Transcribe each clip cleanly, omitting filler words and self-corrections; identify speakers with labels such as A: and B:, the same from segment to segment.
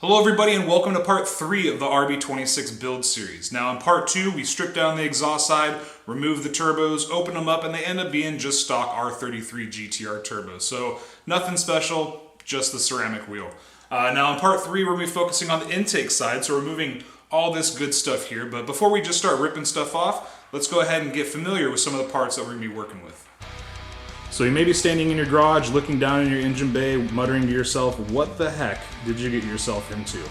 A: Hello everybody and welcome to part 3 of the RB26 build series. Now in part 2 we strip down the exhaust side, remove the turbos, open them up, and they end up being just stock R32 GTR turbos. So nothing special, just the ceramic wheel. Now in part 3 we're going to be focusing on the intake side, so we're removing all this good stuff here. But before we just start ripping stuff off, let's go ahead and get familiar with some of the parts that we're going to be working with. So you may be standing in your garage, looking down in your engine bay, muttering to yourself, what the heck did you get yourself into?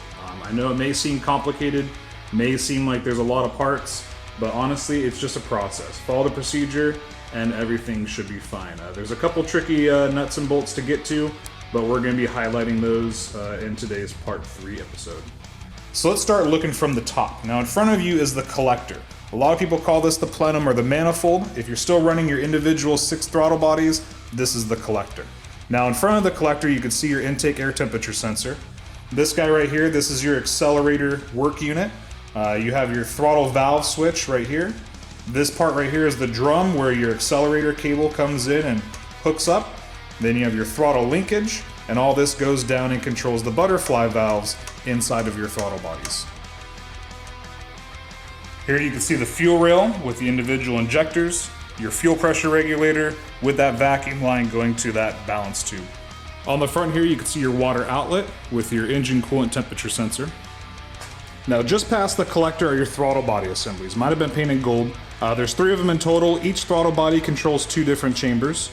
A: I know it may seem complicated, may seem like there's a lot of parts, but honestly, it's just a process. Follow the procedure and everything should be fine. There's a couple tricky nuts and bolts to get to, but we're going to be highlighting those in today's part 3 episode. So let's start looking from the top. Now in front of you is the collector. A lot of people call this the plenum or the manifold. If you're still running your individual 6 throttle bodies, this is the collector. Now in front of the collector, you can see your intake air temperature sensor. This guy right here, this is your accelerator work unit. You have your throttle valve switch right here. This part right here is the drum where your accelerator cable comes in and hooks up. Then you have your throttle linkage, and all this goes down and controls the butterfly valves inside of your throttle bodies. Here you can see the fuel rail with the individual injectors, your fuel pressure regulator with that vacuum line going to that balance tube. On the front here you can see your water outlet with your engine coolant temperature sensor. Now just past the collector are your throttle body assemblies. Might have been painted gold. There's 3 of them in total. Each throttle body controls 2 different chambers.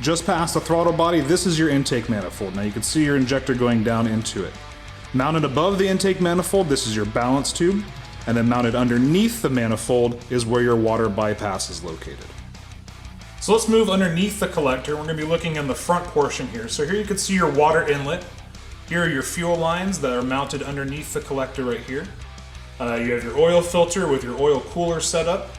A: Just past the throttle body, this is your intake manifold. Now you can see your injector going down into it. Mounted above the intake manifold, this is your balance tube. And then mounted underneath the manifold is where your water bypass is located. So let's move underneath the collector. We're going to be looking in the front portion here. So here you can see your water inlet. Here are your fuel lines that are mounted underneath the collector right here. You have your oil filter with your oil cooler set up.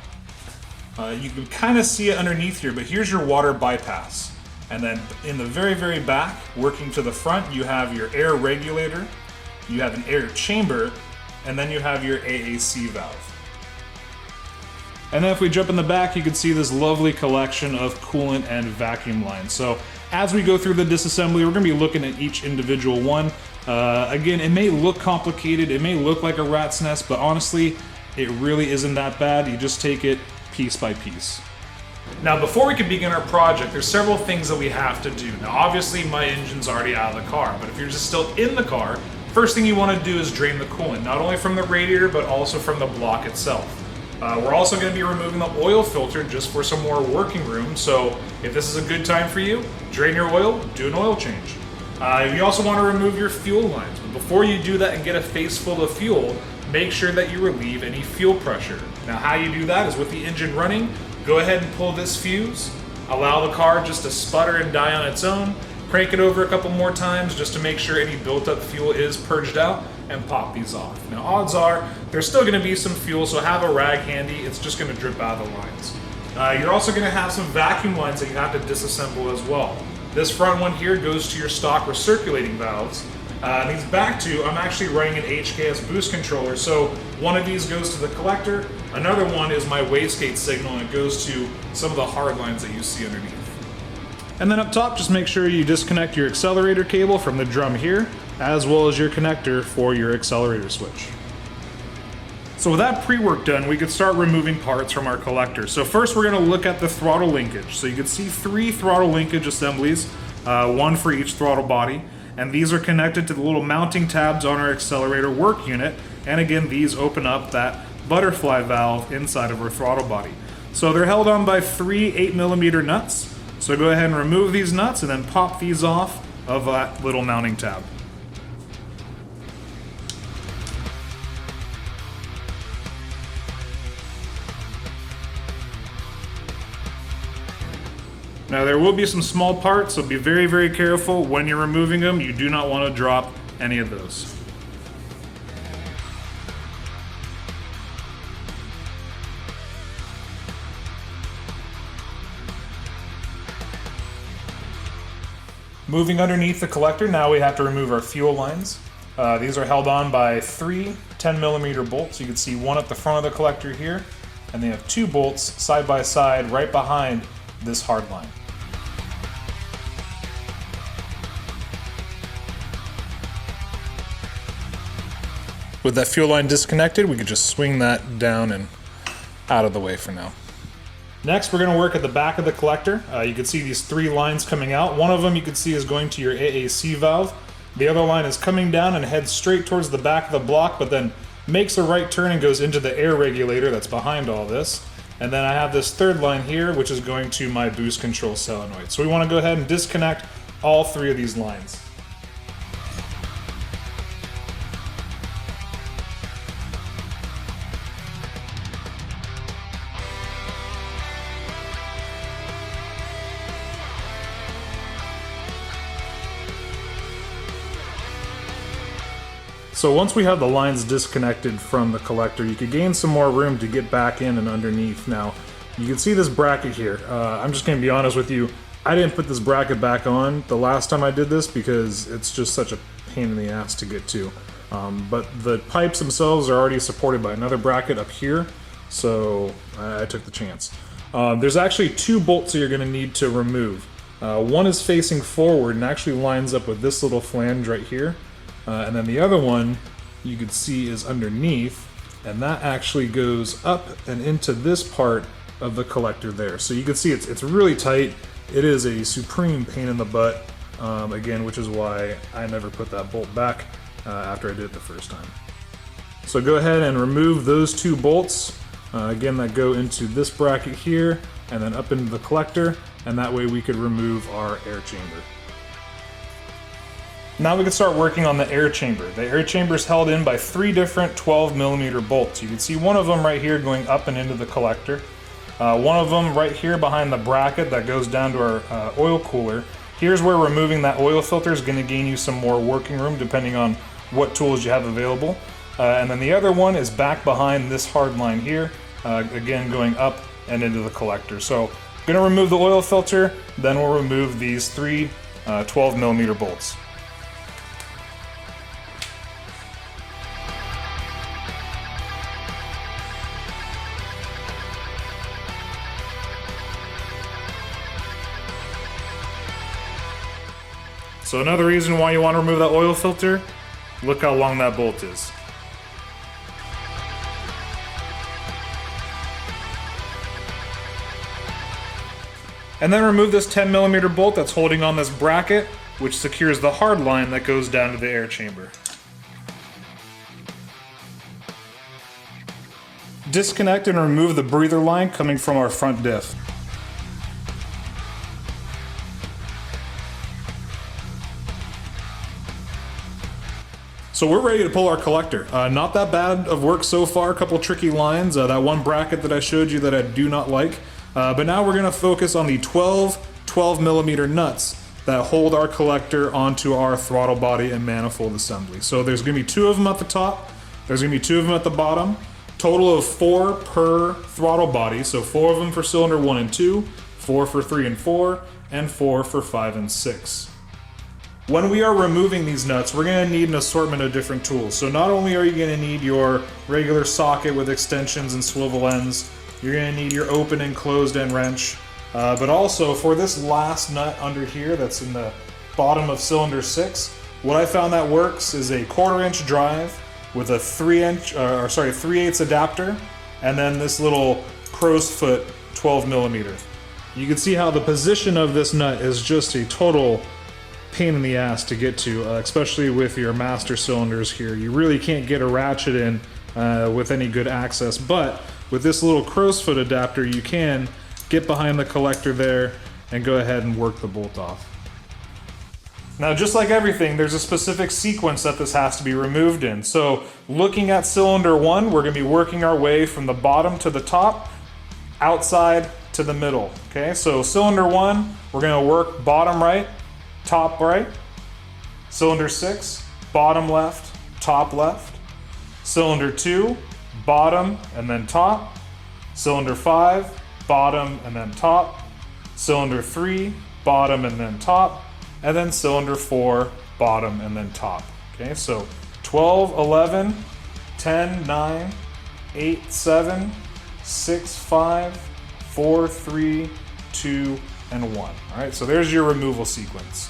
A: You can kind of see it underneath here, but here's your water bypass. And then in the very, very back, working to the front, you have your air regulator, you have an air chamber, and then you have your AAC valve. And then if we jump in the back, you can see this lovely collection of coolant and vacuum lines. So as we go through the disassembly, we're going to be looking at each individual one. Again, it may look complicated, it may look like a rat's nest, but honestly, it really isn't that bad. You just take it piece by piece. Now before we can begin our project, there's several things that we have to do. Now obviously my engine's already out of the car, but if you're just still in the car, first thing you want to do is drain the coolant, not only from the radiator, but also from the block itself. We're also going to be removing the oil filter just for some more working room, so if this is a good time for you, drain your oil, do an oil change. You also want to remove your fuel lines, but before you do that and get a face full of fuel, make sure that you relieve any fuel pressure. Now how you do that is with the engine running, go ahead and pull this fuse, allow the car just to sputter and die on its own, crank it over a couple more times just to make sure any built up fuel is purged out, and pop these off. Now odds are there's still going to be some fuel, so have a rag handy. It's just going to drip out of the lines. You're also going to have some vacuum lines that you have to disassemble as well. This front one here goes to your stock recirculating valves. These back two, I'm actually running an HKS boost controller, so one of these goes to the collector, another one is my wastegate signal, and it goes to some of the hard lines that you see underneath. And then up top, just make sure you disconnect your accelerator cable from the drum here, as well as your connector for your accelerator switch. So with that pre-work done, we could start removing parts from our collector. So first we're going to look at the throttle linkage. So you can see 3 throttle linkage assemblies, 1 for each throttle body. And these are connected to the little mounting tabs on our accelerator work unit. And again, these open up that butterfly valve inside of our throttle body. So they're held on by 3 8mm nuts. So go ahead and remove these nuts and then pop these off of that little mounting tab. Now there will be some small parts, so be very, very careful when you're removing them. You do not want to drop any of those. Moving underneath the collector, now we have to remove our fuel lines. These are held on by 3 10mm bolts. You can see one at the front of the collector here, and they have 2 bolts side by side right behind this hard line. With that fuel line disconnected, we could just swing that down and out of the way for now. Next, we're going to work at the back of the collector. You can see these 3 lines coming out. One of them you can see is going to your AAC valve. The other line is coming down and heads straight towards the back of the block, but then makes a right turn and goes into the air regulator that's behind all this. And then I have this 3rd line here, which is going to my boost control solenoid. So we want to go ahead and disconnect all 3 of these lines. So once we have the lines disconnected from the collector, you could gain some more room to get back in and underneath. Now, you can see this bracket here. I'm just going to be honest with you. I didn't put this bracket back on the last time I did this because it's just such a pain in the ass to get to. But the pipes themselves are already supported by another bracket up here, so I took the chance. There's actually 2 bolts that you're going to need to remove. One is facing forward and actually lines up with this little flange right here. And then the other one you can see is underneath, and that actually goes up and into this part of the collector there. So you can see it's really tight. It is a supreme pain in the butt, again, which is why I never put that bolt back after I did it the first time. So go ahead and remove those 2 bolts, again, that go into this bracket here and then up into the collector, and that way we could remove our air chamber. Now we can start working on the air chamber. The air chamber is held in by 3 different 12mm bolts. You can see one of them right here going up and into the collector. One of them right here behind the bracket that goes down to our oil cooler. Here's where removing that oil filter is going to gain you some more working room depending on what tools you have available. And then the other one is back behind this hard line here, again going up and into the collector. So I'm going to remove the oil filter, then we'll remove these 3 12mm bolts. So another reason why you want to remove that oil filter, look how long that bolt is. And then remove this 10mm bolt that's holding on this bracket, which secures the hard line that goes down to the air chamber. Disconnect and remove the breather line coming from our front diff. So we're ready to pull our collector. Not that bad of work so far, a couple tricky lines. That one bracket that I showed you that I do not like. But now we're gonna focus on the 12mm nuts that hold our collector onto our throttle body and manifold assembly. So there's gonna be 2 of them at the top, there's gonna be 2 of them at the bottom, total of 4 per throttle body, so 4 of them for cylinder 1 and 2, 4 for 3 and 4, and 4 for 5 and 6. When we are removing these nuts, we're going to need an assortment of different tools. So not only are you going to need your regular socket with extensions and swivel ends, you're going to need your open and closed end wrench, but also for this last nut under here that's in the bottom of cylinder 6, what I found that works is a 1/4" drive with a 3/8 adapter, and then this little crow's foot 12mm. You can see how the position of this nut is just a total pain in the ass to get to, especially with your master cylinders here. You really can't get a ratchet in with any good access, but with this little crow's foot adapter you can get behind the collector there and go ahead and work the bolt off. Now, just like everything, there's a specific sequence that this has to be removed in. So looking at cylinder 1, we're going to be working our way from the bottom to the top, outside to the middle. Okay, so cylinder 1, we're going to work bottom right, top right. Cylinder 6, bottom left, top left. Cylinder 2, bottom and then top. Cylinder 5, bottom and then top. Cylinder 3, bottom and then top. And then cylinder 4, bottom and then top. Okay, so 12, 11, 10, 9, 8, 7, 6, 5, 4, 3, 2, and 1. All right, so there's your removal sequence.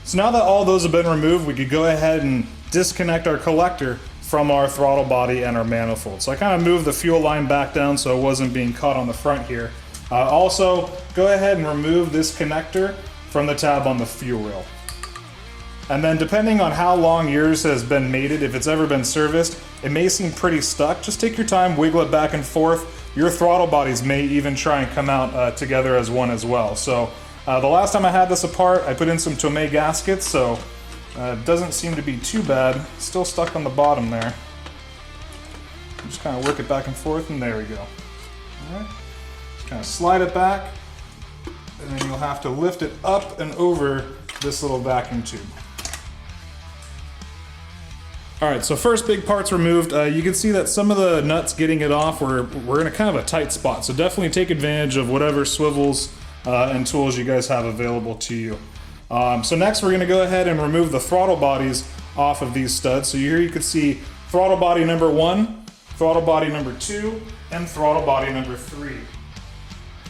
A: So now that all those have been removed, we could go ahead and disconnect our collector from our throttle body and our manifold. So I kind of moved the fuel line back down so it wasn't being caught on the front here. Also, go ahead and remove this connector from the tab on the fuel rail. And then depending on how long yours has been mated, if it's ever been serviced, it may seem pretty stuck. Just take your time, wiggle it back and forth. Your throttle bodies may even try and come out together as one as well. So the last time I had this apart, I put in some Tomei gaskets, so it doesn't seem to be too bad. Still stuck on the bottom there. Just kind of work it back and forth, and there we go. All right. Just kind of slide it back, and then you'll have to lift it up and over this little vacuum tube. All right, so first big part's removed. You can see that some of the nuts getting it off, we're in a kind of a tight spot. So definitely take advantage of whatever swivels and tools you guys have available to you. So next we're gonna go ahead and remove the throttle bodies off of these studs. So here you can see throttle body number 1, throttle body number 2, and throttle body number 3.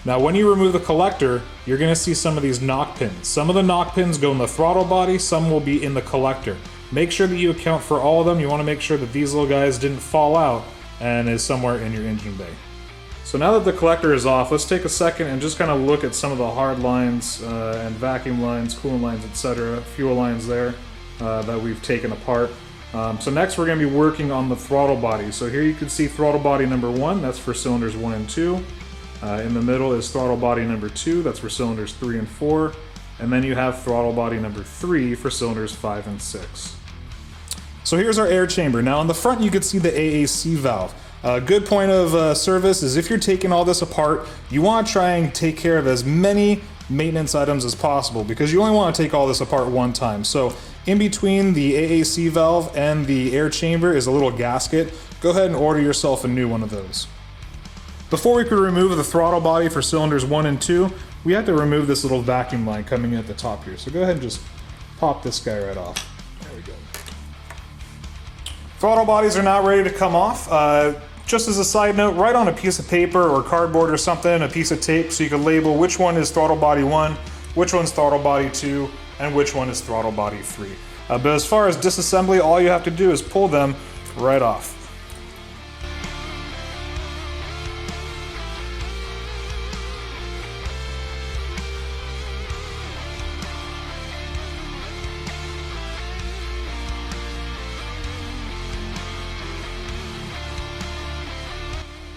A: Now when you remove the collector, you're gonna see some of these knock pins. Some of the knock pins go in the throttle body, some will be in the collector. Make sure that you account for all of them. You want to make sure that these little guys didn't fall out and is somewhere in your engine bay. So now that the collector is off, let's take a second and just kind of look at some of the hard lines and vacuum lines, coolant lines, etc., fuel lines there that we've taken apart. So next we're going to be working on the throttle body. So here you can see throttle body number 1, that's for cylinders 1 and 2. In the middle is throttle body number 2, that's for cylinders 3 and 4. And then you have throttle body number 3 for cylinders 5 and 6. So here's our air chamber. Now on the front you can see the AAC valve. A good point of service is if you're taking all this apart, you want to try and take care of as many maintenance items as possible because you only want to take all this apart one time. So in between the AAC valve and the air chamber is a little gasket. Go ahead and order yourself a new one of those. Before we could remove the throttle body for cylinders 1 and 2, we have to remove this little vacuum line coming in at the top here. So go ahead and just pop this guy right off. There we go. Throttle bodies are now ready to come off. Just as a side note, write on a piece of paper or cardboard or something, a piece of tape, so you can label which one is throttle body 1, which one's throttle body 2, and which one is throttle body 3. But as far as disassembly, all you have to do is pull them right off.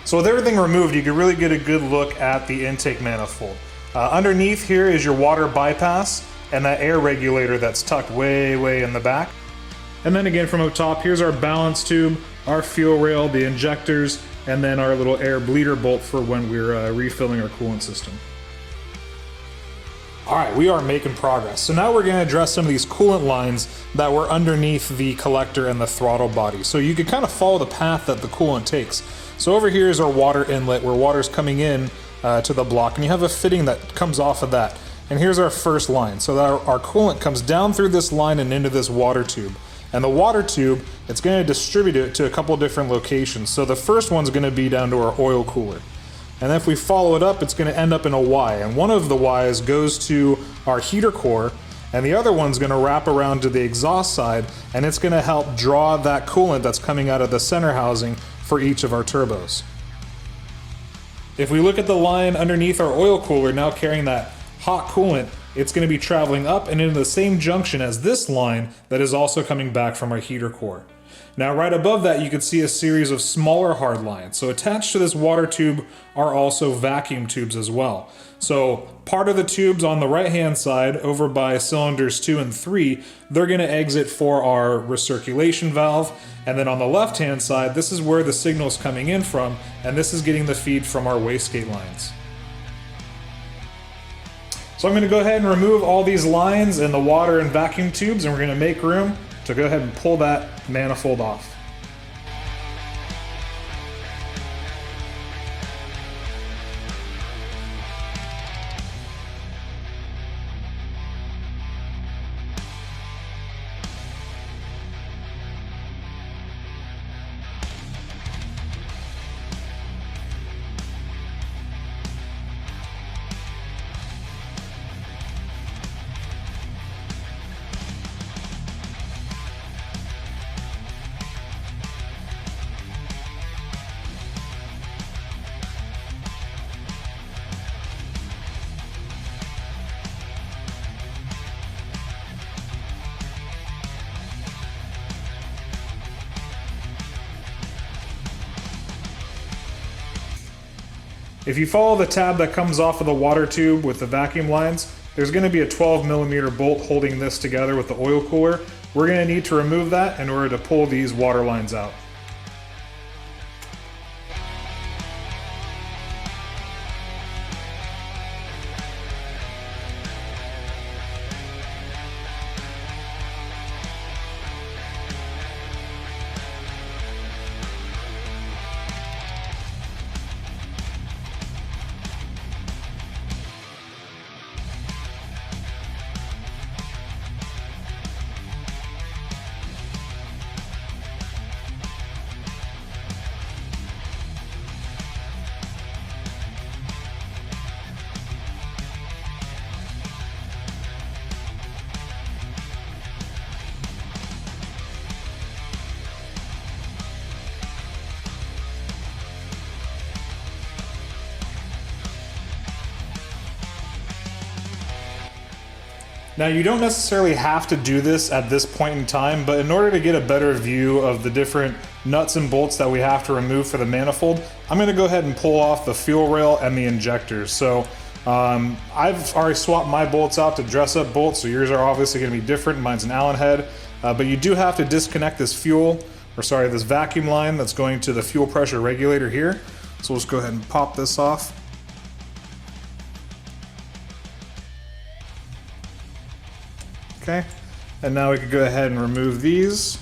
A: So with everything removed, you can really get a good look at the intake manifold. Underneath here is your water bypass and that air regulator that's tucked way in the back. And then again from up top, here's our balance tube, our fuel rail, the injectors, and then our little air bleeder bolt for when we're refilling our coolant system. All right, we are making progress. So now we're gonna address some of these coolant lines that were underneath the collector and the throttle body. So you can kind of follow the path that the coolant takes. So over here is our water inlet where water's coming in to the block, and you have a fitting that comes off of that. And here's our first line. So that our coolant comes down through this line and into this water tube. And the water tube, it's gonna distribute it to a couple different locations. So the first one's gonna be down to our oil cooler. And then if we follow it up, it's gonna end up in a Y. And one of the Ys goes to our heater core, and the other one's gonna wrap around to the exhaust side, and it's gonna help draw that coolant that's coming out of the center housing for each of our turbos. If we look at the line underneath our oil cooler now carrying that hot coolant, it's going to be traveling up and into the same junction as this line that is also coming back from our heater core. Now right above that you can see a series of smaller hard lines. So attached to this water tube are also vacuum tubes as well. So part of the tubes on the right hand side over by cylinders 2 and 3, they're going to exit for our recirculation valve. And then on the left hand side, this is where the signal is coming in from, and this is getting the feed from our wastegate lines. So I'm going to go ahead and remove all these lines and the water and vacuum tubes, and we're going to make room to go ahead and pull that manifold off. If you follow the tab that comes off of the water tube with the vacuum lines, there's going to be a 12mm bolt holding this together with the oil cooler. We're going to need to remove that in order to pull these water lines out. Now you don't necessarily have to do this at this point in time, but in order to get a better view of the different nuts and bolts that we have to remove for the manifold, I'm going to go ahead and pull off the fuel rail and the injectors. So I've already swapped my bolts out to dress up bolts, so yours are obviously going to be different. Mine's an Allen head, but you do have to disconnect this this vacuum line that's going to the fuel pressure regulator here. So let's go ahead and pop this off. Okay, and now we can go ahead and remove these.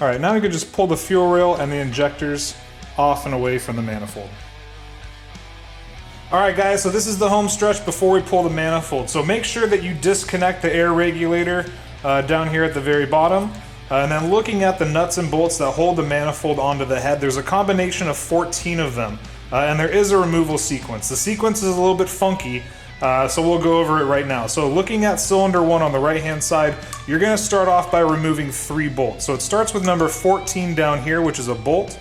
A: All right, now we can just pull the fuel rail and the injectors off and away from the manifold. Alright guys, so this is the home stretch before we pull the manifold. So make sure that you disconnect the air regulator down here at the very bottom. And then looking at the nuts and bolts that hold the manifold onto the head, there's a combination of 14 of them. And there is a removal sequence. The sequence is a little bit funky, so we'll go over it right now. So looking at cylinder 1 on the right hand side, you're going to start off by removing 3 bolts. So it starts with number 14 down here, which is a bolt.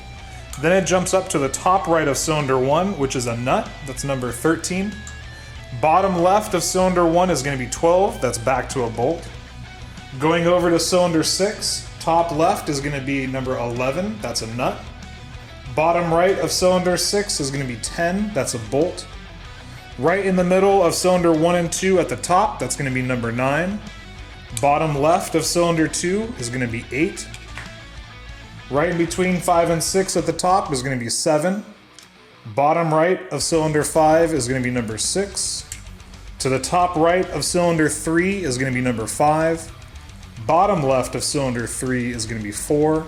A: Then it jumps up to the top right of cylinder 1, which is a nut, that's number 13. Bottom left of cylinder 1 is going to be 12, that's back to a bolt. Going over to cylinder 6, top left is going to be number 11, that's a nut. Bottom right of cylinder 6 is going to be 10, that's a bolt. Right in the middle of cylinder 1 and 2 at the top, that's going to be number 9. Bottom left of cylinder 2 is going to be 8. Right in between 5 and 6 at the top is going to be 7. Bottom right of cylinder 5 is going to be number 6. To the top right of cylinder 3 is going to be number 5. Bottom left of cylinder 3 is going to be 4.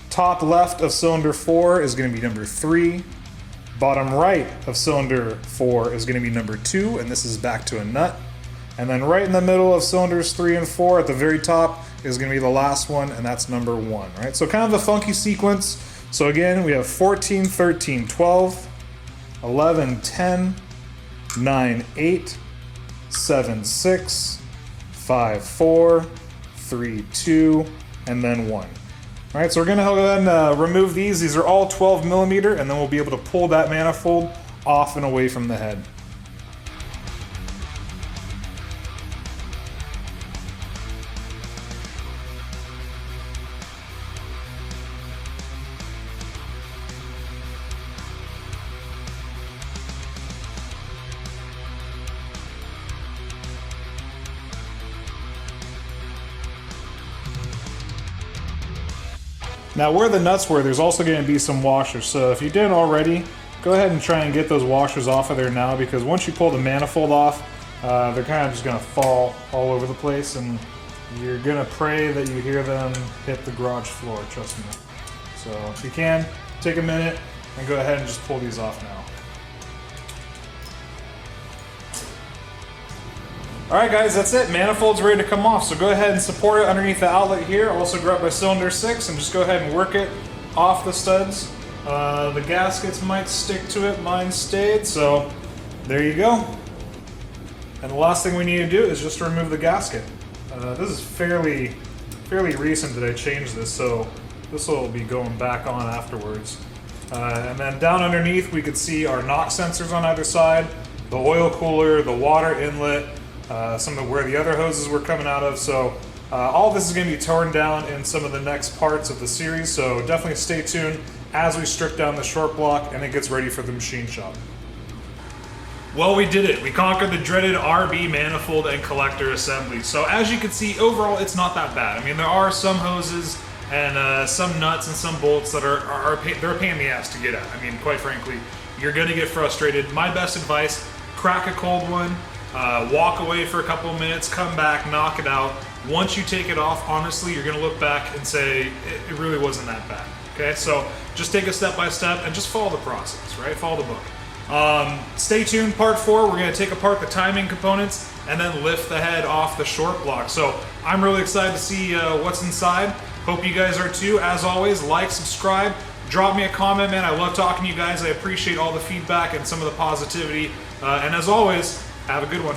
A: Top left of cylinder 4 is going to be number 3. Bottom right of cylinder 4 is going to be number 2, and this is back to a nut. And then right in the middle of cylinders 3 and 4 at the very top is going to be the last one, and that's number 1, right? So kind of a funky sequence. So again, we have 14, 13, 12, 11, 10, 9, 8, 7, 6, 5, 4, 3, 2, and then 1. All right, so we're going to go ahead and remove these. These are all 12mm, and then we'll be able to pull that manifold off and away from the head. Now where the nuts were, there's also going to be some washers, so if you didn't already, go ahead and try and get those washers off of there now, because once you pull the manifold off, they're kind of just going to fall all over the place, and you're going to pray that you hear them hit the garage floor, trust me. So if you can, take a minute and go ahead and just pull these off now. Alright guys, that's it. Manifold's ready to come off, so go ahead and support it underneath the outlet here. Also grab my cylinder 6 and just go ahead and work it off the studs. The gaskets might stick to it, mine stayed, so there you go. And the last thing we need to do is just remove the gasket. This is fairly recent that I changed this, so this will be going back on afterwards. And then down underneath we could see our knock sensors on either side, the oil cooler, the water inlet, some of where the other hoses were coming out of. So all of this is going to be torn down in some of the next parts of the series, so definitely stay tuned as we strip down the short block and it gets ready for the machine shop. Well, we did it. We conquered the dreaded RB manifold and collector assembly. So as you can see, overall it's not that bad. I mean, there are some hoses and some nuts and some bolts that they're a pain in the ass to get at. I mean, quite frankly, you're gonna get frustrated. My best advice, crack a cold one, walk away for a couple of minutes, come back, knock it out. Once you take it off, honestly, you're gonna look back and say, it really wasn't that bad. Okay, so just take it step by step and just follow the process, right? Follow the book. Stay tuned, part 4, we're gonna take apart the timing components and then lift the head off the short block. So I'm really excited to see what's inside. Hope you guys are too. As always, like, subscribe, drop me a comment, man. I love talking to you guys. I appreciate all the feedback and some of the positivity. And as always, have a good one.